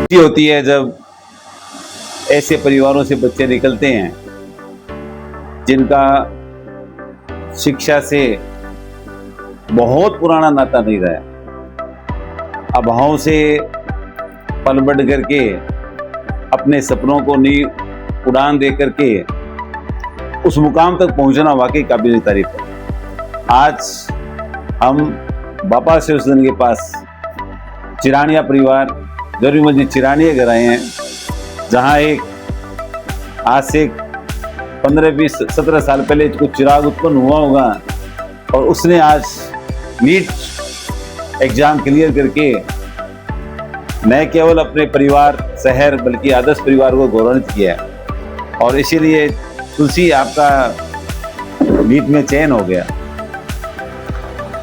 खुशी होती है जब ऐसे परिवारों से बच्चे निकलते हैं जिनका शिक्षा से बहुत पुराना नाता नहीं रहा, अभाव से पल बढ़ करके अपने सपनों को नई उड़ान दे करके उस मुकाम तक पहुंचना वाकई काबिल तारीफ है। आज हम बापा शिवसदन के पास चिरानिया परिवार गरीब मस्जिद चिरानिया घर आए हैं, जहां एक आज से 15-20-17 साल पहले कुछ चिराग उत्पन्न हुआ होगा और उसने आज नीट एग्जाम क्लियर करके न केवल अपने परिवार शहर बल्कि आदर्श परिवार को गौरवान्वित किया है। और इसीलिए तुलसी आपका नीट में चयन हो गया।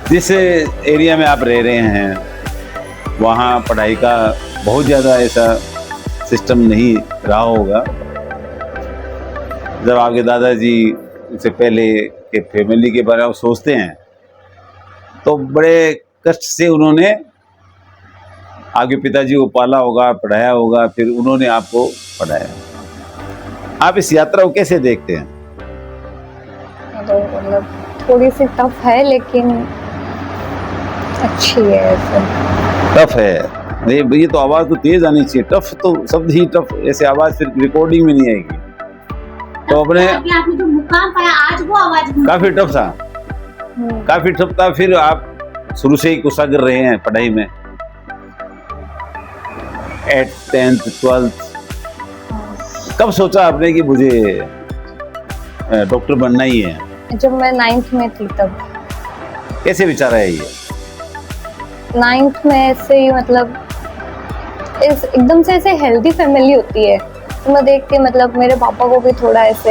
जिस एरिया में आप रह रहे हैं वहाँ पढ़ाई का बहुत ज़्यादा ऐसा सिस्टम नहीं रहा होगा। जब आपके दादाजी से पहले के फैमिली के बारे में सोचते हैं तो बड़े कष्ट से उन्होंने आगे पिताजी को पाला होगा, पढ़ाया होगा, फिर उन्होंने आपको पढ़ाया। आप इस यात्रा को कैसे देखते हैं? तो मतलब थोड़ी सी टफ है लेकिन अच्छी है। ऐसे टफ है ये तो आवाज़ तो तेज आनी चाहिए। टफ तो शब्द ही टफ, ऐसे आवाज़ फिर रिकॉर्डिंग में नहीं आएगी। तो अपने आपने जो मुकाम पाया आज वो आवाज काफी टफ था, काफी टफ था। फिर आप शुरू से ही गुस्सा कर रहे हैं पढ़ाई में, 8th 10th 12th। कब सोचा आपने कि मुझे डॉक्टर बनना ही है? जब मैं 9th में थी तब। कैसे विचार आया ये? 9th में ऐसे ही मतलब एकदम से ऐसे हेल्दी फैमिली होती है तो मैं देख के मतलब मेरे पापा को भी थोड़ा ऐसे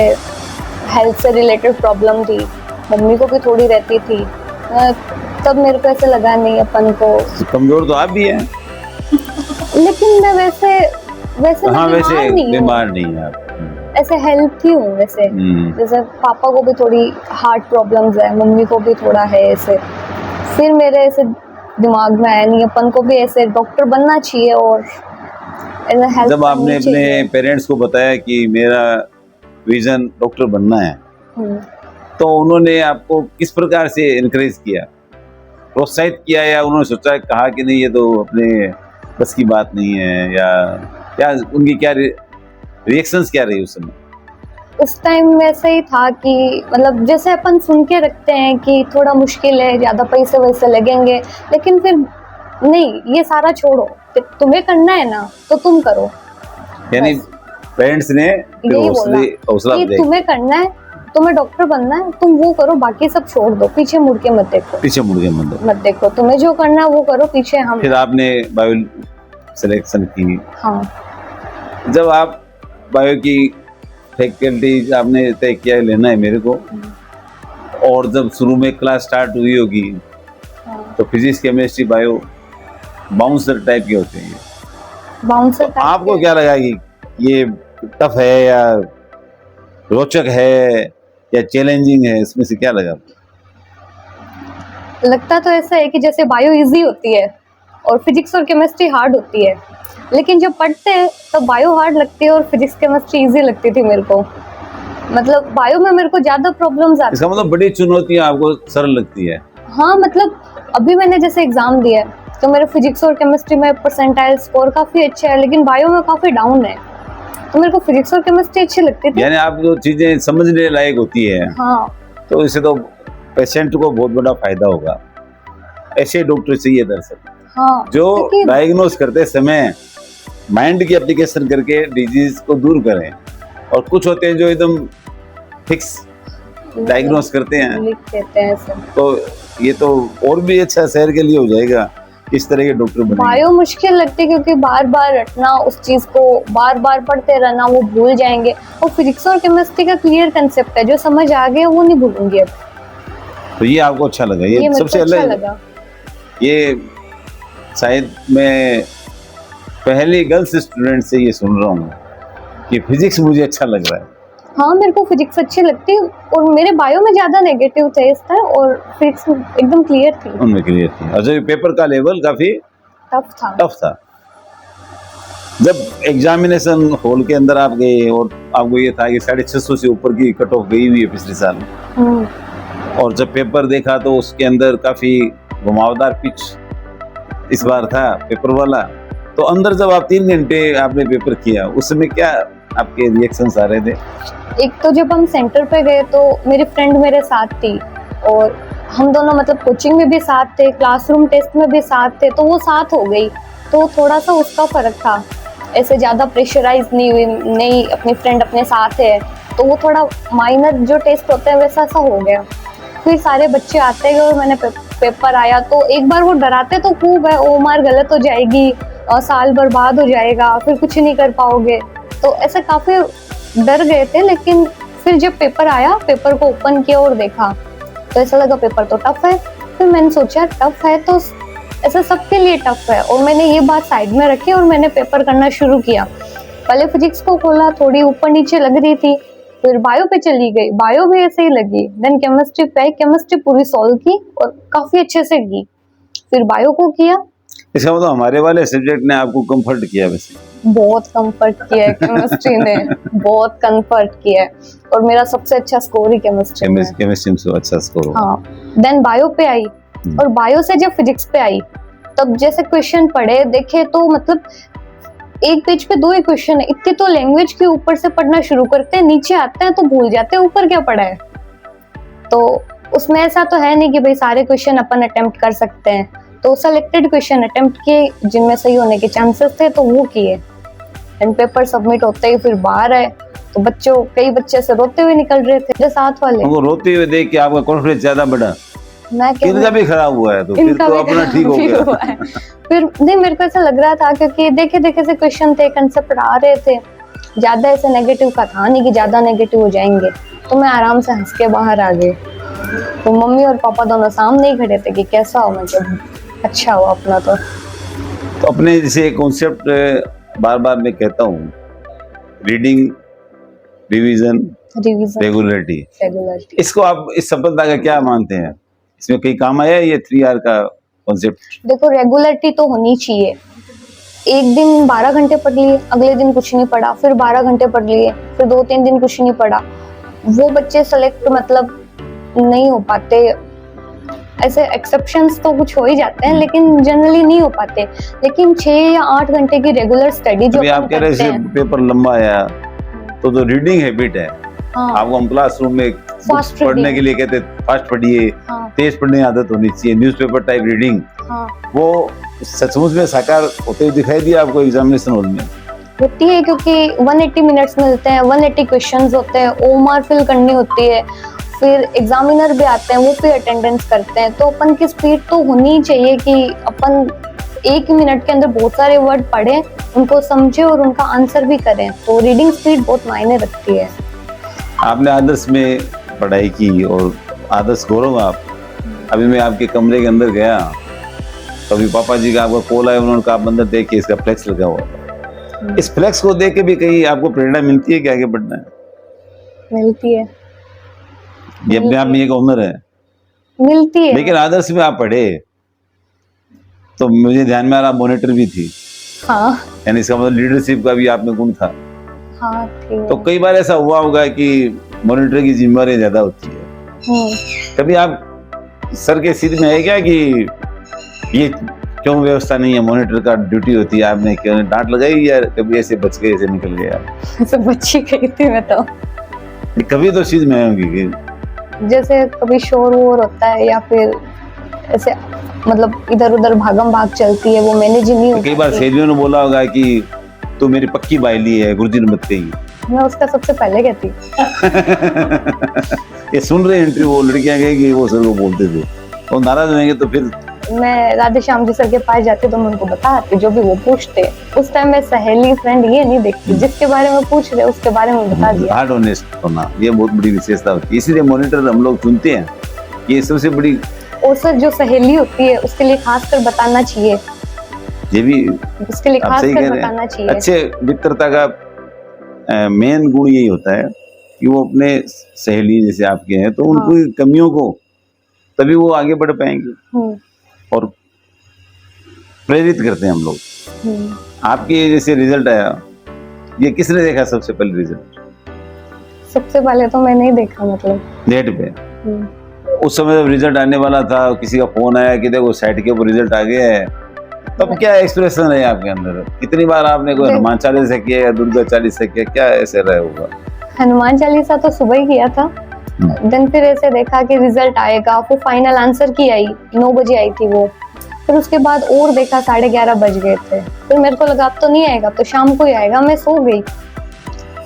हेल्थ से रिलेटेड प्रॉब्लम थी, मम्मी को भी थोड़ी रहती थी। तब मेरे को ऐसे लगा नहीं अपन को। कमजोर तो आप भी हैं लेकिन मैं वैसे हाँ, वैसे बीमार नहीं है आप, ऐसे हेल्थी हूँ वैसे। जैसे पापा को भी थोड़ी हार्ट प्रॉब्लम्स है, मम्मी को भी थोड़ा है ऐसे। फिर मेरे ऐसे दिमाग में आया नहीं अपन को भी ऐसे डॉक्टर बनना चाहिए। और जब आपने अपने पेरेंट्स को बताया कि मेरा विजन डॉक्टर बनना है तो उन्होंने आपको किस प्रकार से इनकरेज किया, प्रोत्साहित किया, या उन्होंने सोचा कहा कि नहीं ये तो अपने बस की बात नहीं है, या क्या उनकी क्या रिएक्शंस क्या रही उस समय? उस टाइम में ऐसा ही था कि मतलब जैसे अपन सुन के रखते हैं कि थोड़ा मुश्किल है, ज़्यादा पैसे वैसे लगेंगे, लेकिन फिर नहीं, ये सारा छोड़ो, तुम्हें करना है ना तो तुम करो। यानी पेरेंट्स ने हौसला कि तुम्हें करना है, तुम्हें डॉक्टर बनना है, तुम वो करो, बाकी सब छोड़ दो, पीछे मुड़ के मत देखो, तुम्हें जो करना है वो करो, पीछे हम। फिर आपने बायो सिलेक्शन की। हाँ। जब आप बायो की फैकल्टी आपने तय किया लेना है मेरे को, और जब शुरू में क्लास स्टार्ट हुई होगी तो physics chemistry bio bouncer type के होते हैं। बाउंसर तो आपको क्या लगा कि ये टफ है या रोचक है या चैलेंजिंग है, इसमें से क्या लगा? लगता तो ऐसा है कि जैसे बायो इजी होती है और फिजिक्स और केमिस्ट्री हार्ड होती है, लेकिन जब पढ़ते हैं तो बायो हार्ड लगती है और फिजिक्स केमिस्ट्री इजी लगती थी मेरे को। मतलब बायो में मेरे को ज्यादा प्रॉब्लम्स आती है। इसका मतलब बड़ी चुनौतियां आपको सरल लगती है? हाँ, मतलब अभी मैंने जैसे एग्जाम दिया है तो मेरे फिजिक्स और केमिस्ट्री में परसेंटाइल स्कोर काफी अच्छा है, लेकिन बायो में काफी डाउन है, तो मेरे को फिजिक्स और केमिस्ट्री अच्छी लगती थी। यानी आप जो चीजें समझने लायक होती है, हाँ, तो इससे तो पेशेंट को बहुत बड़ा फायदा होगा। ऐसे डॉक्टर चाहिए दरअसल। हाँ, जो डायग्नोस करते समय माइंड की एप्लीकेशन करके डिजीज को दूर करें, और कुछ होते हैं जो एकदम फिक्स डायग्नोस करते हैं, लिख देते हैं सब। तो ये तो और भी अच्छा शहर के लिए हो जाएगा इस तरह के डॉक्टर बनेंगे। बायो मुश्किल लगती है क्योंकि बार बार रटना, उस चीज को बार बार पढ़ते रहना, वो भूल जाएंगे। और फिजिक्स और केमिस्ट्री का क्लियर कंसेप्ट है, जो समझ आ गया वो नहीं भूलूंगी अब। तो ये आपको अच्छा लगा? ये सबसे अच्छा लगा। ये शायद मैं पहली गर्ल्स स्टूडेंट से ये सुन रहा हूँ कि फिजिक्स मुझे अच्छा लग रहा है। हाँ, मेरे को फिजिक्स अच्छी लगती है, और मेरे बायो में ज्यादा नेगेटिव थे इस तरह, और फिजिक्स एकदम क्लियर थी। उनमें क्लियर थी। अच्छा, पेपर का लेवल काफी टफ था। जब एग्जामिनेशन हॉल के अंदर आप गए और आपको ये था कि 650 से ऊपर की कट ऑफ गई हुई है पिछले साल, और जब पेपर देखा तो उसके अंदर काफी घुमावदार पिच इस बार था पेपर वाला, तो अंदर जब आप 3 घंटे आपने पेपर किया उस समय क्या आपके रिएक्शंस आ रहे थे? एक तो जब हम सेंटर पे गए तो मेरी फ्रेंड मेरे साथ थी और हम दोनों मतलब कोचिंग में भी साथ थे, क्लासरूम टेस्ट में भी साथ थे, तो वो साथ हो गई, तो थोड़ा सा उसका फर्क था। ऐसे ज़्यादा प्रेशराइज नहीं हुई, नहीं अपनी फ्रेंड अपने साथ है, तो वो थोड़ा माइनर जो टेस्ट होता है वैसा सा हो गया। फिर सारे बच्चे आते गए और मैंने पेपर आया तो एक बार वो डराते तो खूब है, ओ मार गलत हो जाएगी और साल बर्बाद हो जाएगा, फिर कुछ नहीं कर पाओगे, तो ऐसे काफ़ी डर गए थे। लेकिन फिर जब पेपर आया, पेपर को ओपन किया और देखा तो ऐसा लगा पेपर तो टफ है। फिर मैंने सोचा टफ है तो ऐसा सबके लिए टफ है, और मैंने ये बात साइड में रखी और मैंने पेपर करना शुरू किया। पहले फिजिक्स को खोला, थोड़ी ऊपर नीचे लग रही थी, फिर बायो पे चली गई, बायो भी ऐसे ही लगी, देन केमिस्ट्री पे आई, केमिस्ट्री पूरी सॉल्व की और काफ़ी अच्छे से की। फिर बायो को किया। इसका मतलब हमारे वाले सब्जेक्ट ने आपको कंफर्ट किया? वैसे बहुत कंफर्ट किया है केमिस्ट्री ने, बहुत कंफर्ट किया है, और मेरा सबसे अच्छा स्कोर ही केमिस्ट्री में है। केमिस्ट्री में से अच्छा स्कोर हुआ। हाँ, देन बायो पे आई, और बायो से जब फिजिक्स पे आई तब जैसे क्वेश्चन पढ़े देखे तो मतलब एक पेज पे 2 ही क्वेश्चन है, इतने तो लैंग्वेज के ऊपर से पढ़ना शुरू करते हैं, नीचे आते हैं तो भूल जाते हैं ऊपर क्या पढ़ा है। तो उसमें ऐसा तो है नहीं कि भाई सारे क्वेश्चन अपन अटेम्प्ट कर सकते हैं, तो सेलेक्टेड क्वेश्चन अटेम्प्ट किए जिनमें सही होने के चांसेस थे, तो वो किए। एंड पेपर सबमिट होते ही फिर बाहर आए तो कई बच्चे से रोते हुए निकल रहे थे, जो साथ वाले। वो रोते हुए देख के आपका कॉन्फिडेंस ज्यादा बढ़ा? मैं इनका भी खराब हुआ है तो फिर तो अपना ठीक हो गया। फिर नहीं, मेरे को ऐसा लग रहा था क्योंकि देखे देखे से क्वेश्चन थे, कंसेप्ट आ रहे थे, ज्यादा ऐसे नेगेटिव का था नहीं कि ज्यादा नेगेटिव हो जाएंगे, तो मैं आराम से हंस के बाहर आ गई। तो मम्मी और पापा दोनों सामने ही खड़े थे कि कैसा हो, मतलब अच्छा हुआ अपना। तो अपने जैसे कॉन्सेप्ट बार बार मैं कहता हूँ, रीडिंग, रिवीजन, रेगुलरिटी, इसको आप इस सफलता का क्या मानते हैं? इसमें कहीं काम आया है ये 3R का कॉन्सेप्ट? देखो, रेगुलरिटी तो होनी चाहिए। एक दिन 12 घंटे पढ़ लिए, अगले दिन कुछ नहीं पढ़ा, फिर 12 घंटे पढ़ लिए, फिर 2-3 दिन कुछ नहीं पढ़ा, वो बच्चे सेलेक्ट मतलब नहीं हो पाते। ऐसे एक्सेप्शंस तो कुछ हो ही जाते हैं, लेकिन जनरली नहीं हो पाते। लेकिन 6 या 8 घंटे की रेगुलर स्टडी जो आप कह रहे हैं पेपर लंबा आया तो रीडिंग हैबिट है। हाँ, आपको हम क्लासरूम में पढ़ने के लिए कहते फास्ट पढ़िए, हाँ, तेज पढ़ने की आदत होनी चाहिए, न्यूज़पेपर टाइप रीडिंग, हाँ, वो सचमुच में साकार होते हुए दिखाई दिया आपको एग्जामिनेशन हॉल में? होती है, क्योंकि 180 मिनट्स मिलते हैं, 180 क्वेश्चंस होते हैं, ओएमआर फिल करनी होती है, फिर एग्जामिनर भी आते हैं, वो भी अटेंडेंस करते हैं, तो अपन की स्पीड तो होनी चाहिए कि अपन 1 मिनट के अंदर बहुत सारे वर्ड पढ़ें, उनको समझें और उनका आंसर भी करें। तो रीडिंग स्पीड बहुत मायने रखती है। आपने आदर्श में पढ़ाई की और आदर्श गौरव आप, अभी मैं आपके कमरे के अंदर गया तो अभी पापा जी का आपका कॉल आया, उन्होंने कहा आप अंदर देखिए इसका फ्लेक्स लगा हुआ। इस फ्लेक्स को देख के भी कहीं आपको प्रेरणा मिलती है कि आगे बढ़ना है? मिलती है, ये अपने आप में एक हुनर है, मिलती है। लेकिन आदर्श में आप पढ़े तो मुझे ध्यान में आ रहा मॉनिटर भी थी। हाँ, यानी इसका मतलब लीडरशिप का भी आप में गुण था। हाँ, ठीक है। तो कई बार ऐसा हुआ होगा कि मॉनिटर की जिम्मेदारी ज्यादा होती है, कभी आप सर के सिर में है क्या कि ये क्यों व्यवस्था नहीं है, मॉनिटर का ड्यूटी होती है, आपने क्यों डांट लगाई या कभी ऐसे बच के ऐसे निकल गया? ऐसे बच्ची गई थी मैं तो। कभी तो चीज में होंगी कि जैसे कभी शोर वोर होता है या फिर ऐसे मतलब इधर उधर भागम भाग चलती है, वो मैनेज नहीं हो कई बार सहेलियों ने बोला होगा कि तू मेरी पक्की बायली है, गुरुजी ने मत कही। मैं उसका सबसे पहले कहती। ये सुन रहे इंटरव्यू, वो लड़कियां कहेंगी वो सर को बोलते थे, और नाराज होंगे तो फिर मैं राधे श्याम जी सर के पास जाती तो मैं उनको बताती जो भी वो पूछते। उस टाइम मैं सहेली फ्रेंड ये नहीं देखती, जिसके बारे में पूछ रहे उसके बारे में बता दिया। हार्ड ऑनेस्ट होना ये बहुत बड़ी विशेषता होती है, इसीलिए मॉनिटर हम लोग चुनते हैं, ये सबसे बड़ी। और सर जो सहेली होती है उसके लिए खासकर बताना चाहिए, ये भी उसके लिए खासकर बताना चाहिए। अच्छे मित्रता का मेन गुण यही होता है कि वो अपने सहेली जैसे आपके हैं तो उनकी कमियों को तभी वो आगे बढ़ पाएंगे और प्रेरित करते हैं हम लोग। आपके जैसे रिजल्ट आया, ये किसने देखा सबसे पहले रिजल्ट? सबसे पहले तो मैंने ही देखा मतलब। नेट पे हम्म। उस समय जब रिजल्ट आने वाला था, किसी का फोन आया कि देखो साइट के ऊपर रिजल्ट आ गया है, तब क्या एक्सप्रेशन है आपके अंदर? कितनी बार आपने कोई हनुमान चालीसा किया या दुर्गा चालीसा किया, क्या ऐसे रहा होगा? हनुमान चालीसा तो सुबह ही किया था। दिन फिर ऐसे देखा कि रिजल्ट आएगा, फिर फाइनल आंसर की आई, 9 बजे आई थी वो। फिर उसके बाद और देखा 11:30 बज गए थे। फिर मेरे को लगा अब तो नहीं आएगा, तो शाम को ही आएगा, मैं सो गई।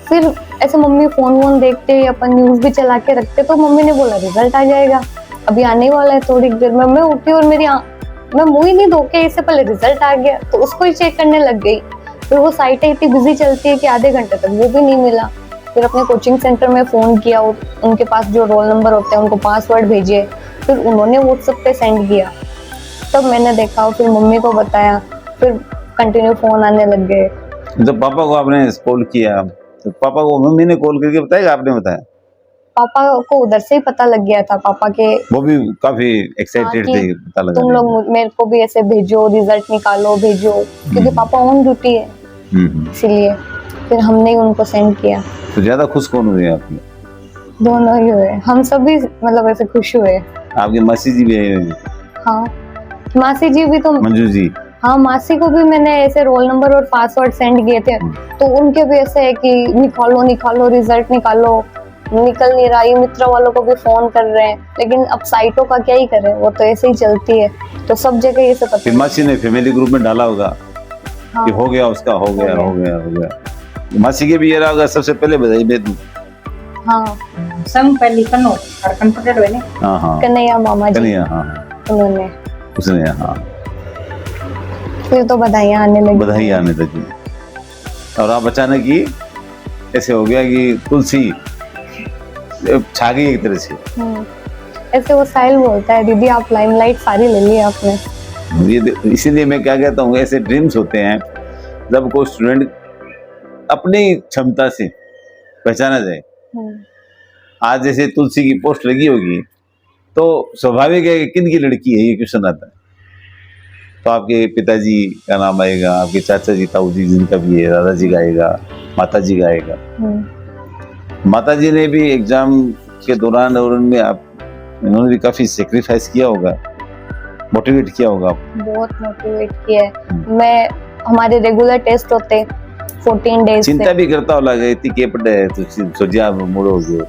फिर ऐसे मम्मी फोन वोन देखते, अपन न्यूज भी चला के रखते, तो मम्मी ने बोला रिजल्ट आ जाएगा, अभी आने वाला है थोड़ी देर में। मैं उठी और मैं मुंह ही नहीं धो के इससे पहले रिजल्ट आ गया, तो उसको ही चेक करने लग गई। फिर वो साइट इतनी बिजी चलती है कि आधे घंटे तक वो भी नहीं मिला। फिर अपने कोचिंग सेंटर में फोन किया, उनके पास जो रोल नंबर होते हैं उनको पासवर्ड भेजे, फिर उन्होंने व्हाट्सएप पे सेंड किया, तब मैंने देखा, फिर मम्मी को बताया, फिर कंटिन्यू फोन आने लग गए। जब पापा को आपने कॉल किया तो पापा को मम्मी ने कॉल करके बताया, आपने बताया? पापा को उधर से ही पता लग गया था। पापा के वो भी काफी एक्साइटेड हाँ, थे, पता लगा तुम लोग मेरे को भी ऐसे भेजो, रिजल्ट निकालो भेजो, क्योंकि पापा ऑन ड्यूटी है, इसीलिए फिर हमने ही उनको सेंड किया। तो ज्यादा खुश कौन हुए आपके? दोनों ही हुए, हम सभी मतलब ऐसे खुश हुए। आपके मासी जी भी आए हुए? हाँ, मासी जी भी तो। मंजू जी? हाँ, मासी को भी मैंने ऐसे रोल नंबर और पासवर्ड सेंड किए थे, तो उनके भी ऐसे है कि निकालो रिजल्ट निकालो, निकल नहीं रहा। ये मित्र वालों को भी फोन कर रहे हैं, लेकिन अब साइटों का क्या ही करें, वो तो ऐसे ही चलती है, तो सब जगह ये सब पता। मासी ने फैमिली ग्रुप में डाला होगा हाँ, कि हो गया उसका, हो गया। मासी के भी ये रहा होगा सबसे पहले बधाई दे दूं। हाँ, संग पहली कनो और कंप्यूटर हुए ने। हाँ कन्हैया मामा जी, कन्हैया, हाँ उन्होंने, उसने, हाँ फिर तो बधाइयाँ आने लगी। बधाई आने लगी। और आप अचानक ही ऐसे हो गया कि तुलसी छा गई एक तरह से। ऐसे वो साहिल बोलता है, दीदी आप लाइमलाइट सारी ले ली आपने। ये इसीलिए मैं क्या कहता हूँ, ऐसे ड्रीम्स होते हैं जब कोई स्टूडेंट अपनी क्षमता से पहचाना जाए। आज जैसे तुलसी की पोस्ट लगी होगी तो स्वाभाविक है कि किन की लड़की है, ये क्वेश्चन आता है, तो आपके पिताजी का नाम आएगा, आपके चाचा जी, ताऊ जी जिनका भी है, दादाजी का आएगा, माता जी का आएगा। माता जी ने भी एग्जाम के दौरान और उनमें इन्होंने भी काफी सेक्रीफाइस किया होगा, मोटिवेट किया होगा। बहुत मोटिवेट किया है। मैं हमारे रेगुलर टेस्ट होते 14 डेज चिंता भी करता हो लगा इतनी केपट है तो सोचिया मुड़ो हो गया,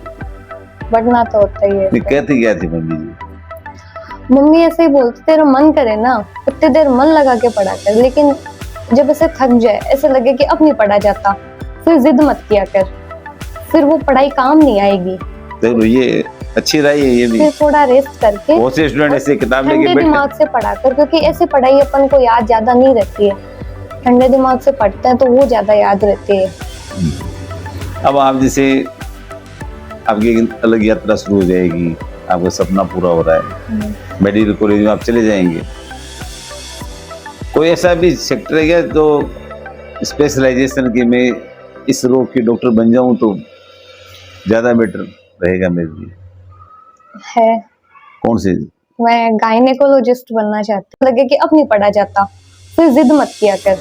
बढ़ना तो होता ही है। कहती क्या थी मम्मी जी? मम्मी ऐसे ही बोलती, तेरा मन करे ना उतनी देर मन लगा के पढ़ा कर, लेकिन जब ऐसे थक जाए, ऐसे लगे कि अब नहीं पढ़ा जाता, फिर जिद मत किया कर, फिर वो पढ़ाई काम नहीं आएगी। तो ये अच्छी राय है, ये भी फिर थोड़ा रेस्ट करके बहुत से स्टूडेंट ऐसे किताब लेके ठंडे दिमाग से पढ़ा कर, क्योंकि ऐसे पढ़ाई अपन को याद ज्यादा नहीं रहती है, ठंडे दिमाग से पढ़ते हैं तो वो ज्यादा याद रहती है। अब आप जैसे आपकी एक अलग यात्रा शुरू हो जाएगी, आपका सपना पूरा हो रहा है, मेडिकल कॉलेज में आप चले जाएंगे, कोई ऐसा भी सेक्टर है क्या तो स्पेशलाइजेशन की मैं इस रोग की डॉक्टर बन जाऊं तो ज्यादा बेटर रहेगा मेरे लिए? है, कौन से? मैं गायनेकोलॉजिस्ट बनना चाहती हूँ। लगे कि अब नहीं पढ़ा जाता, फिर जिद मत किया कर,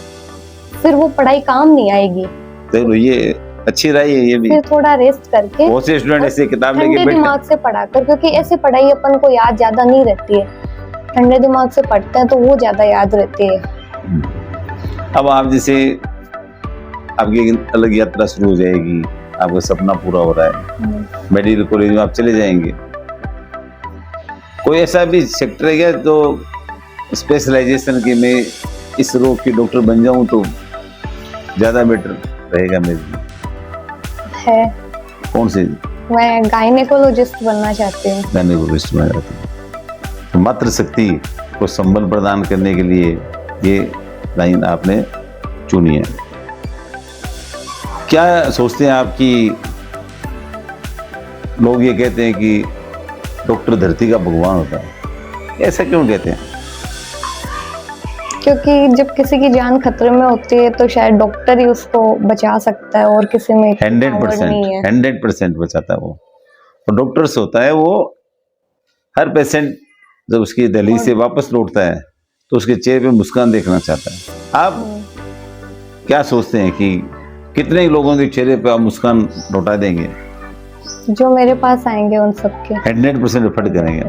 फिर वो पढ़ाई काम नहीं आएगी। तो ये अच्छी राय है, ये भी फिर थोड़ा रेस्ट करके बहुत से स्टूडेंट ऐसे किताब लेके ठंडे दिमाग से पढ़ा कर, क्योंकि ऐसे पढ़ाई अपन को याद ज्यादा नहीं रहती है, ठंडे दिमाग से पढ़ते हैं तो वो ज्यादा याद रहती है। अब आप जैसे आपकी एक अलग यात्रा शुरू हो जाएगी, आपका सपना पूरा हो रहा है, मेडिकल कॉलेज में आप चले जाएंगे, कोई ऐसा भी सेक्टर है क्या तो स्पेशलाइजेशन की मैं इस रोग की डॉक्टर बन जाऊं तो ज्यादा बेटर रहेगा मेरे लिए? है, कौन से? मैं गायनेकोलॉजिस्ट बनना चाहती हूँ। गायनेकोलॉजिस्ट बनना चाहती हूँ। तो मातृशक्ति को संबल प्रदान करने के लिए ये लाइन आपने चुनी है। क्या सोचते हैं आप कि लोग ये कहते हैं कि डॉक्टर धरती का भगवान होता है, ऐसा क्यों कहते हैं? क्योंकि जब किसी की जान खतरे में होती है तो शायद डॉक्टर ही उसको बचा सकता है, और किसी में 100% बचाता है वो। और डॉक्टर्स होता है वो हर पेशेंट जब उसकी दहलीज से वापस लौटता है तो उसके चेहरे पे मुस्कान देखना चाहता है। आप क्या सोचते हैं कि कितने लोगों के चेहरे पे आप मुस्कान लौटा देंगे? जो मेरे पास आएंगे उन सबके 100% एफर्ट करेंगे,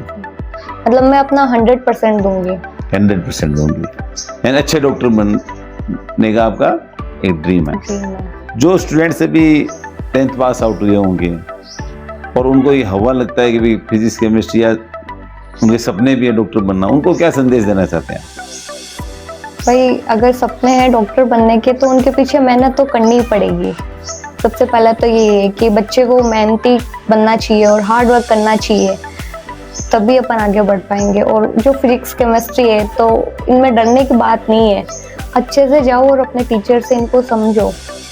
मतलब मैं अपना 100% दूंगी। 100% दूंगी। यानी अच्छे डॉक्टर बनने का आपका एक ड्रीम है। ड्रीम है। जो स्टूडेंट से भी 10th पास आउट हुए होंगे और उनको ये हवा लगता है कि भाई फिजिक्स केमिस्ट्री या उनके सपने भी है डॉक्टर बनना, उनको क्या संदेश देना चाहते हैं? भाई अगर सपने हैं डॉक्टर बनने के तो उनके पीछे मेहनत तो करनी ही पड़ेगी। सबसे पहला तो ये है कि बच्चे को मेहनती बनना चाहिए और हार्ड वर्क करना चाहिए, तभी अपन आगे बढ़ पाएंगे। और जो फिजिक्स केमिस्ट्री है तो इनमें डरने की बात नहीं है, अच्छे से जाओ और अपने टीचर से इनको समझो।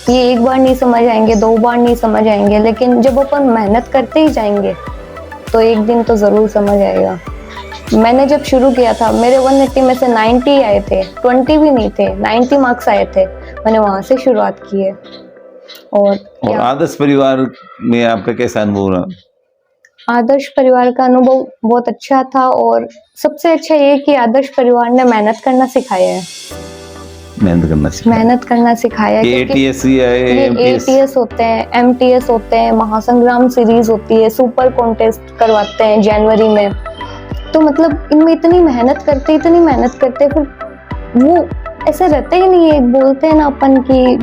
ये एक बार नहीं समझ आएंगे, 2 बार नहीं समझ आएंगे, लेकिन जब अपन मेहनत करते ही जाएंगे तो एक दिन तो ज़रूर समझ आएगा। मैंने जब शुरू किया था मेरे 180 में से 90 आए थे, 20 भी नहीं थे, 90 मार्क्स आए थे। मैंने वहाँ से शुरुआत की है। और आदर्श परिवार में आपका कैसा अनुभव रहा? आदर्श परिवार का अनुभव बहुत अच्छा था, और सबसे अच्छा ये कि आदर्श परिवार ने मेहनत करना सिखाया है। मेहनत करना सिखाया है। ATS है, ATS होते हैं, MTS होते हैं, महासंग्राम सीरीज होती है, सुपर कॉन्टेस्ट करवाते हैं जनवरी में। तो मतलब इनमें इतनी मेहनत करते फिर वो ऐसे रहते ही नहीं है। बोलते हैं ना अपन की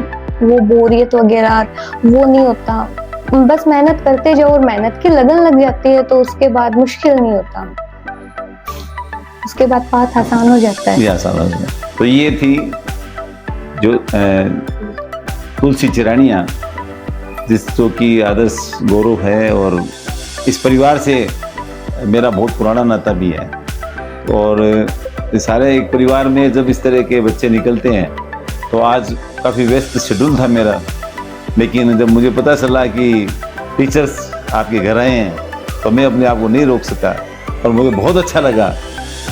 वो बोरियत वगैरह वो नहीं होता, बस मेहनत करते जाओ और मेहनत की लगन लग जाती है तो उसके बाद मुश्किल नहीं होता, उसके बाद बात आसान हो जाता है। आसान हो जाता है। तो ये थी जो तुलसी चिरानिया, जिसको की आदर्श गौरव है, और इस परिवार से मेरा बहुत पुराना नाता भी है। और सारे एक परिवार में जब इस तरह के बच्चे निकलते हैं तो आज काफ़ी व्यस्त शेड्यूल था मेरा, लेकिन जब मुझे पता चला कि टीचर्स आपके घर आए हैं तो मैं अपने आप को नहीं रोक सका, और मुझे बहुत अच्छा लगा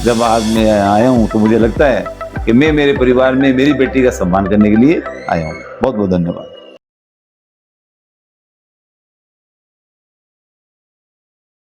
जब आज मैं आया हूँ। तो मुझे लगता है कि मैं मेरे परिवार में मेरी बेटी का सम्मान करने के लिए आया हूँ। बहुत बहुत धन्यवाद।